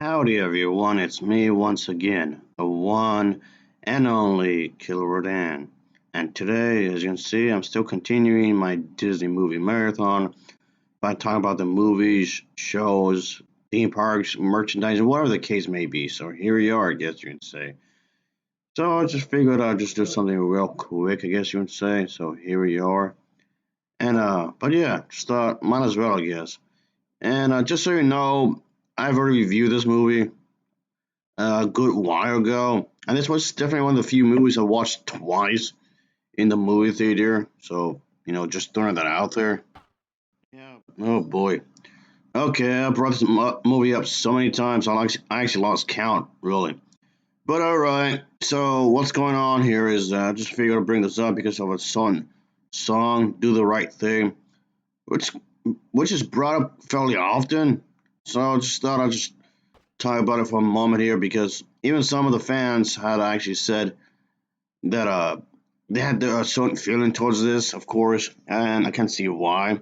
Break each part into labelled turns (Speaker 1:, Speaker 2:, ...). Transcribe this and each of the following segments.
Speaker 1: Howdy everyone, it's me once again, the one and only Killer Rodan. And today, as you can see, I'm still continuing my Disney movie marathon by talking about the movies, shows, theme parks, merchandise, whatever the case may be. So here we are, I guess you can say. So I just figured I'd just do something real quick, I guess you would say. So here we are. But yeah, just thought, might as well, I guess. And just so you know, I've already reviewed this movie a good while ago, and this was definitely one of the few movies I watched twice in the movie theater. So just throwing that out there. Yeah. Oh boy. Okay, I brought this movie up so many times I actually lost count, really. But all right. So what's going on here is I just figured I'd bring this up because of a song "Do the Right Thing," which which is brought up fairly often. So I just thought I'd just talk about it for a moment here because even some of the fans had actually said that they had a certain feeling towards this, of course, and I can see why.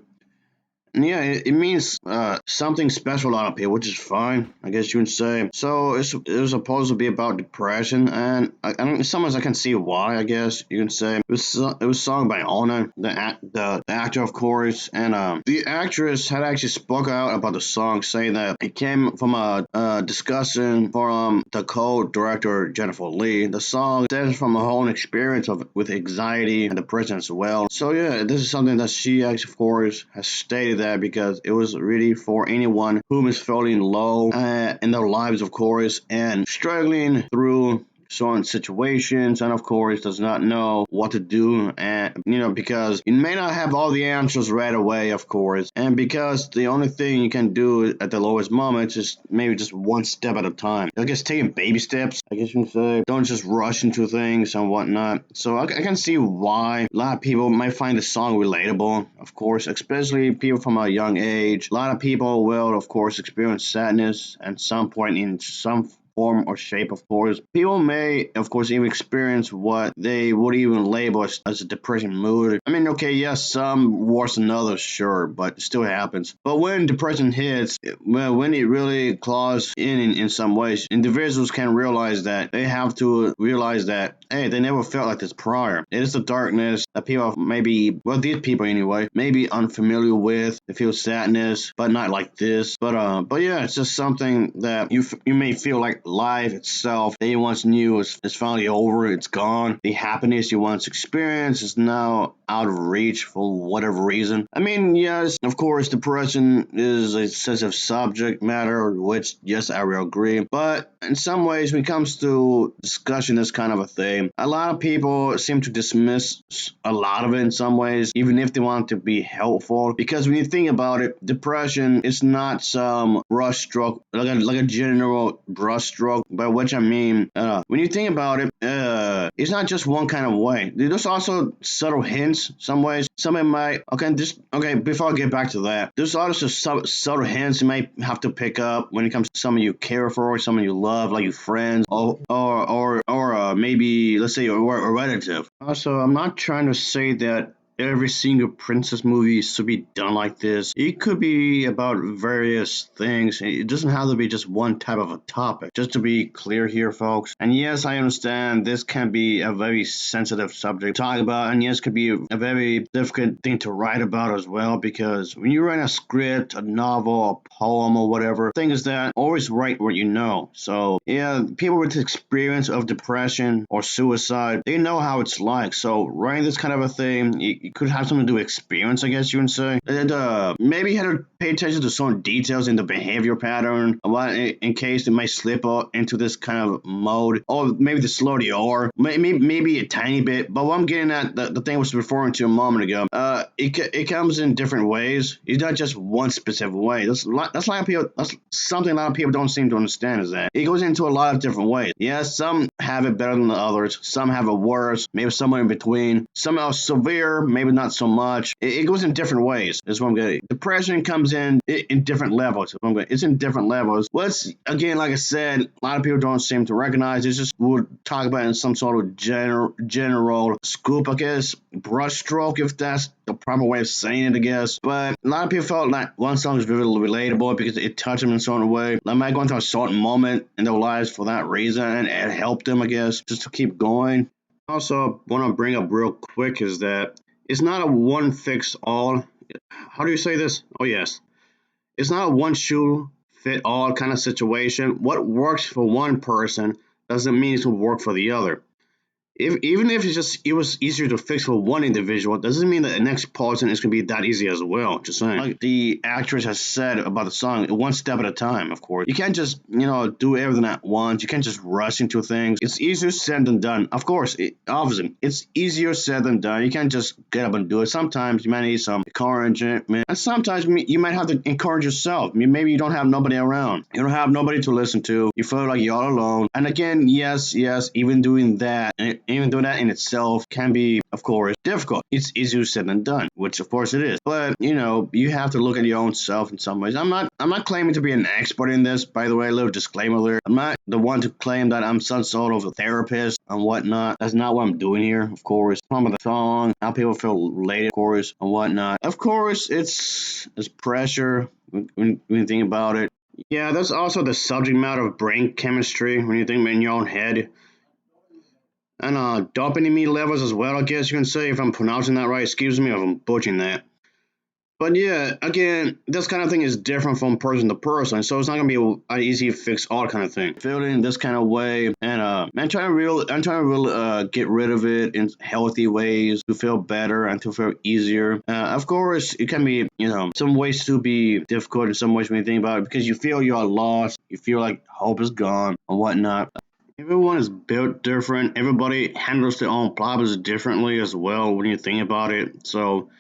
Speaker 1: And yeah, it means something special to a lot of people, which is fine, I guess you would say. So it was supposed to be about depression, and I mean, sometimes I can see why. I guess you can say it was sung by Ona, the actor, of course, and the actress had actually spoke out about the song, saying that it came from a discussion from the co-director Jennifer Lee. The song stems from a whole experience of with anxiety and depression as well. So yeah, this is something that she actually, of course, has stated that because it was really for anyone whom is feeling low in their lives, of course, and struggling through certain situations, and of course does not know what to do, and because you may not have all the answers right away, of course, and because the only thing you can do at the lowest moment is maybe just one step at a time. I guess taking baby steps, I guess you can say. Don't just rush into things and whatnot. So I can see why a lot of people might find the song relatable, of course, especially people from a young age. A lot of people will, of course, experience sadness at some point in some form or shape, of course. People may, of course, even experience what they would even label as a depression mood. I mean, okay, yes, some worse than others, sure, but it still happens. But when depression hits, well, when it really claws in some ways, individuals can realize that they have to realize that, hey, they never felt like this prior. It is the darkness that people maybe, well, these people anyway, may be unfamiliar with. They feel sadness, but not like this. But yeah, it's just something that you may feel like life itself that you once knew is finally over. It's gone. The happiness you once experienced is now out of reach for whatever reason. I mean, yes, of course, depression is a sensitive subject matter, which yes, I will agree. But in some ways, when it comes to discussion, this kind of a thing, a lot of people seem to dismiss a lot of it in some ways, even if they want to be helpful. Because when you think about it, depression is not some brush stroke, like a general brush stroke. By which I mean, when you think about it, it's not just one kind of way. There's also subtle hints. Some ways, somebody might. Okay. Before I get back to that, there's also subtle hints you might have to pick up when it comes to someone you care for, someone you love, like your friends, or maybe let's say a relative. Also, I'm not trying to say that every single princess movie should be done like this. It could be about various things. It doesn't have to be just one type of a topic. Just to be clear here, folks. And yes, I understand this can be a very sensitive subject to talk about, and yes, could be a very difficult thing to write about as well, because when you write a script, a novel, a poem, or whatever, thing is that always write what you know. So yeah, people with experience of depression or suicide, they know how it's like. So writing this kind of a thing, it could have something to do with experience, I guess you would say. And maybe you had to pay attention to some details in the behavior pattern, in case it might slip into this kind of mode, or maybe the slowly, or maybe a tiny bit. But what I'm getting at, the thing I was referring to a moment ago, it comes in different ways. It's not just one specific way. That's a lot of people. That's something a lot of people don't seem to understand, is that it goes into a lot of different ways. Yes, some have it better than the others. Some have it worse. Maybe somewhere in between. Some are severe. Maybe not so much. It goes in different ways. Is what I'm getting. Depression comes comes in different levels. It's in different levels. What's again, like I said, a lot of people don't seem to recognize. It's just we'll talk about it in some sort of general scoop, I guess, brushstroke, if that's the proper way of saying it, I guess. But a lot of people felt like one song is very relatable because it touched them in a certain way. They might go into a certain moment in their lives for that reason, and it helped them, I guess, just to keep going. Also, want to bring up real quick is that it's not a one fix all. How do you say this? Oh, yes. It's not a one shoe fit all kind of situation. What works for one person doesn't mean it will work for the other. Even if it was easier to fix for one individual, doesn't mean that the next person is gonna be that easy as well. Just saying. Like the actress has said about the song, one step at a time. Of course, you can't just do everything at once. You can't just rush into things. It's easier said than done. Of course, obviously, it's easier said than done. You can't just get up and do it. Sometimes you might need some encouragement, and sometimes you might have to encourage yourself. Maybe you don't have nobody around. You don't have nobody to listen to. You feel like you're all alone. And again, yes, even doing that. Even though that in itself can be, of course, difficult. It's easier said than done, which of course it is. But you have to look at your own self in some ways. I'm not claiming to be an expert in this, by the way, a little disclaimer there. I'm not the one to claim that I'm some sort of a therapist and whatnot. That's not what I'm doing here, of course. Talking about the song, how people feel related, of course, and whatnot. Of course, it's pressure when you think about it. Yeah, that's also the subject matter of brain chemistry when you think in your own head. And dopamine levels as well, I guess you can say, if I'm pronouncing that right. Excuse me if I'm butchering that. But yeah, again, this kind of thing is different from person to person, so it's not gonna be an easy fix all kind of thing. Feeling this kind of way, and I'm trying to really get rid of it in healthy ways to feel better and to feel easier. Of course, it can be some ways to be difficult in some ways when you think about it because you feel you're lost, you feel like hope is gone and whatnot. Everyone is built different. Everybody handles their own problems differently as well when you think about it. So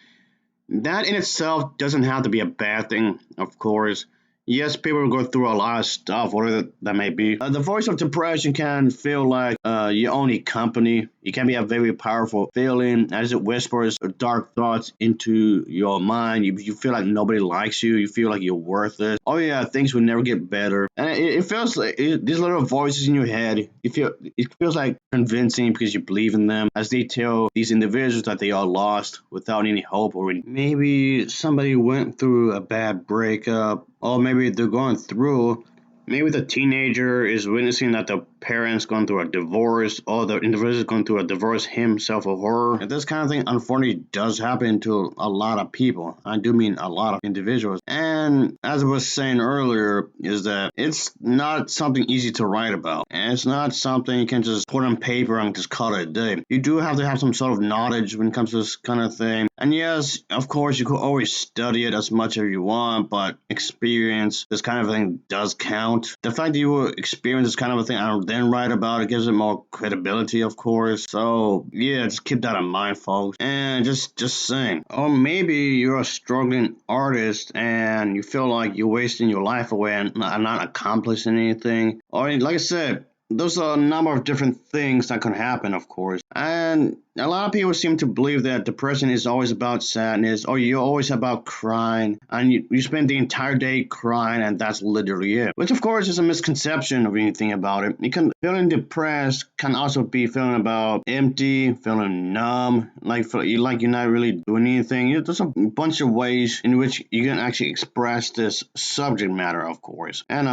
Speaker 1: that in itself doesn't have to be a bad thing, of course. Yes, people go through a lot of stuff, whatever that may be. The voice of depression can feel like your only company. It can be a very powerful feeling as it whispers dark thoughts into your mind. You feel like nobody likes you. You feel like you're worthless. Oh yeah, things will never get better. And it feels like these little voices in your head. It feels like convincing because you believe in them as they tell these individuals that they are lost without any hope or maybe somebody went through a bad breakup or maybe they're going through. Maybe the teenager is witnessing that the parents going through a divorce, or the individual is going through a divorce himself or her. And this kind of thing, unfortunately, does happen to a lot of people. I do mean a lot of individuals. And as I was saying earlier, is that it's not something easy to write about. And it's not something you can just put on paper and just call it a day. You do have to have some sort of knowledge when it comes to this kind of thing. And yes, of course, you could always study it as much as you want, but experience, this kind of thing does count. The fact that you experience this kind of a thing and then write about it gives it more credibility, of course. So yeah, just keep that in mind, folks. And just saying. Or maybe you're a struggling artist and you feel like you're wasting your life away and not accomplishing anything. Or like I said, there's a number of different things that can happen, of course. And a lot of people seem to believe that depression is always about sadness or you're always about crying and you spend the entire day crying and that's literally it. Which, of course, is a misconception of anything about it. Feeling depressed can also be feeling about empty, feeling numb, like you're not really doing anything. There's a bunch of ways in which you can actually express this subject matter, of course. And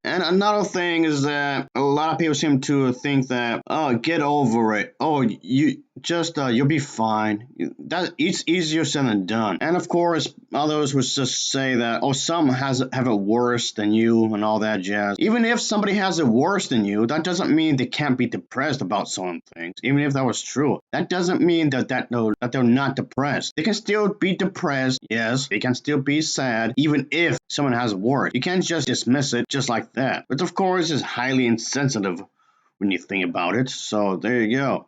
Speaker 1: another thing is that a lot of people seem to think that, oh, get over it. Oh, you'll be fine. It's easier said than done. And of course, others would just say that, oh, some have it worse than you and all that jazz. Even if somebody has it worse than you, that doesn't mean they can't be depressed about some things. Even if that was true, that doesn't mean that they're not depressed. They can still be depressed. Yes, they can still be sad, even if someone has it worse. You can't just dismiss it just like that. But of course, it's highly insensitive when you think about it. So there you go.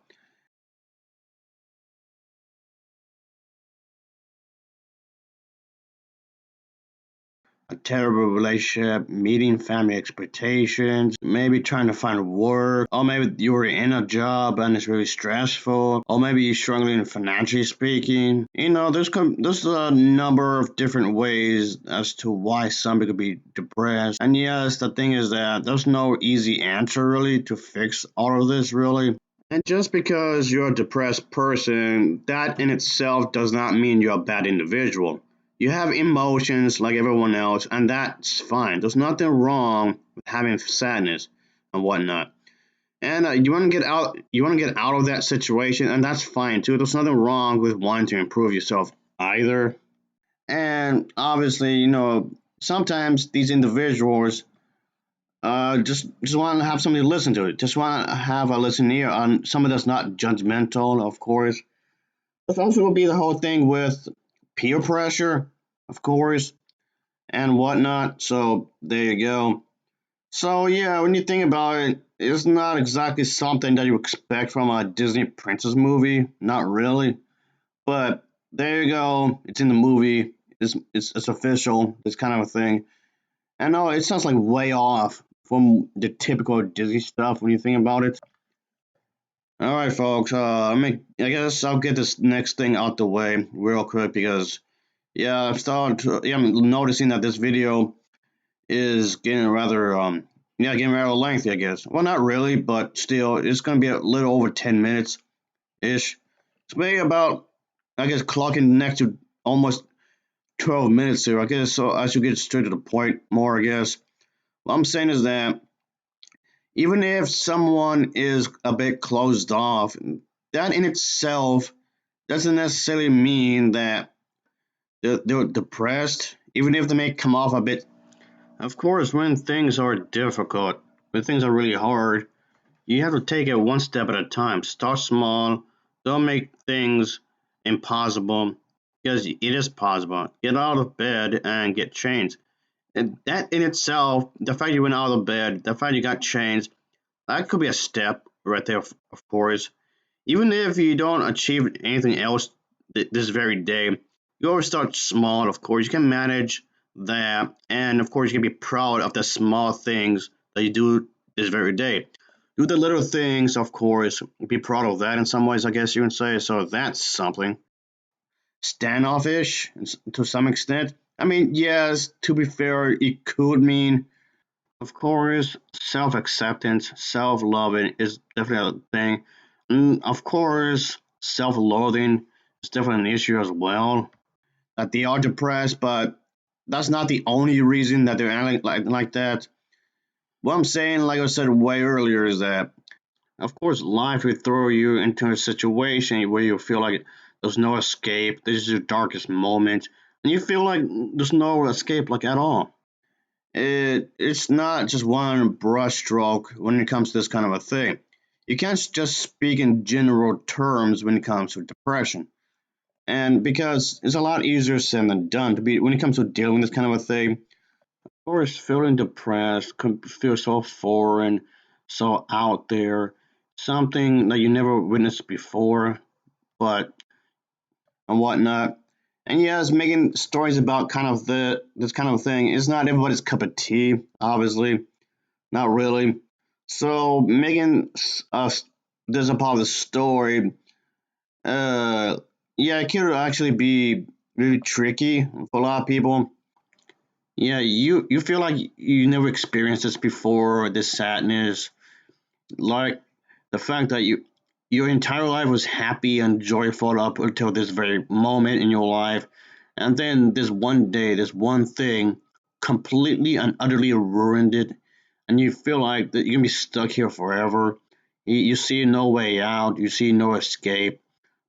Speaker 1: terrible relationship, meeting family expectations, maybe trying to find work, or maybe you're in a job and it's really stressful, or maybe you're struggling financially speaking. There's a number of different ways as to why somebody could be depressed. And yes, the thing is that there's no easy answer really to fix all of this really. And just because you're a depressed person, that in itself does not mean you're a bad individual. You have emotions like everyone else, and that's fine. There's nothing wrong with having sadness and whatnot. And you want to get out of that situation, and that's fine too. There's nothing wrong with wanting to improve yourself either. And obviously, sometimes these individuals just want to have somebody to listen to it. Just want to have a listening ear on someone that's not judgmental, of course. This also will be the whole thing with peer pressure, of course, and whatnot. So there you go. So yeah, when you think about it, it's not exactly something that you expect from a Disney princess movie. Not really. But there you go. It's in the movie. It's official. This kind of a thing. I know it sounds like way off from the typical Disney stuff when you think about it. All right, folks. I guess I'll get this next thing out the way real quick because I'm noticing that this video is getting rather lengthy. I guess. Well, not really, but still, it's gonna be a little over 10 minutes ish. It's maybe about, I guess, clocking next to almost 12 minutes here. I guess so. I should get straight to the point more. I guess. What I'm saying is that even if someone is a bit closed off, that in itself doesn't necessarily mean that they're depressed, even if they may come off a bit. Of course, when things are difficult, when things are really hard, you have to take it one step at a time. Start small, don't make things impossible, because it is possible. Get out of bed and get changed. And that in itself, the fact you went out of bed, the fact you got changed, that could be a step right there, of course. Even if you don't achieve anything else this very day, you always start small, of course. You can manage that, and of course, you can be proud of the small things that you do this very day. Do the little things, of course, be proud of that in some ways, I guess you can say. So that's something. Standoffish to some extent. I mean, yes, to be fair, it could mean, of course, self acceptance, self loving is definitely a thing. And of course, self loathing is definitely an issue as well. That they are depressed, but that's not the only reason that they're acting like that. What I'm saying, like I said way earlier, is that, of course, life will throw you into a situation where you feel like there's no escape. This is your darkest moment, and you feel like there's no escape, like at all. It's not just one brushstroke when it comes to this kind of a thing. You can't just speak in general terms when it comes to depression, and because it's a lot easier said than done to be when it comes to dealing with this kind of a thing. Of course, feeling depressed can feel so foreign, so out there, something that you never witnessed before, but and whatnot. And yes, making stories about kind of this kind of thing is not everybody's cup of tea, obviously. Not really. So making this a part of the story, uh, yeah, it could actually be really tricky for a lot of people. Yeah, you feel like you never experienced this before, this sadness, like the fact that your entire life was happy and joyful up until this very moment in your life, and then this one day, this one thing completely and utterly ruined it, and you feel like that you're gonna be stuck here forever. You see no way out, you see no escape,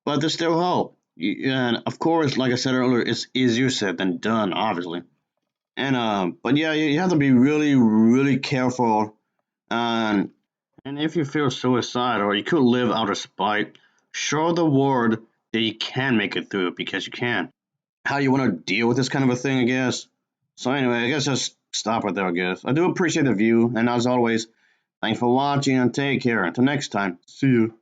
Speaker 1: but there's still hope. And of course, like I said earlier, it's easier said than done, obviously. And but yeah, you have to be really, really careful. And if you feel suicidal, you could live out of spite. Show the world that you can make it through because you can. How you want to deal with this kind of a thing, I guess. So anyway, I guess just stop right there, I guess. I do appreciate the view, and as always, thanks for watching and take care. Until next time, see you.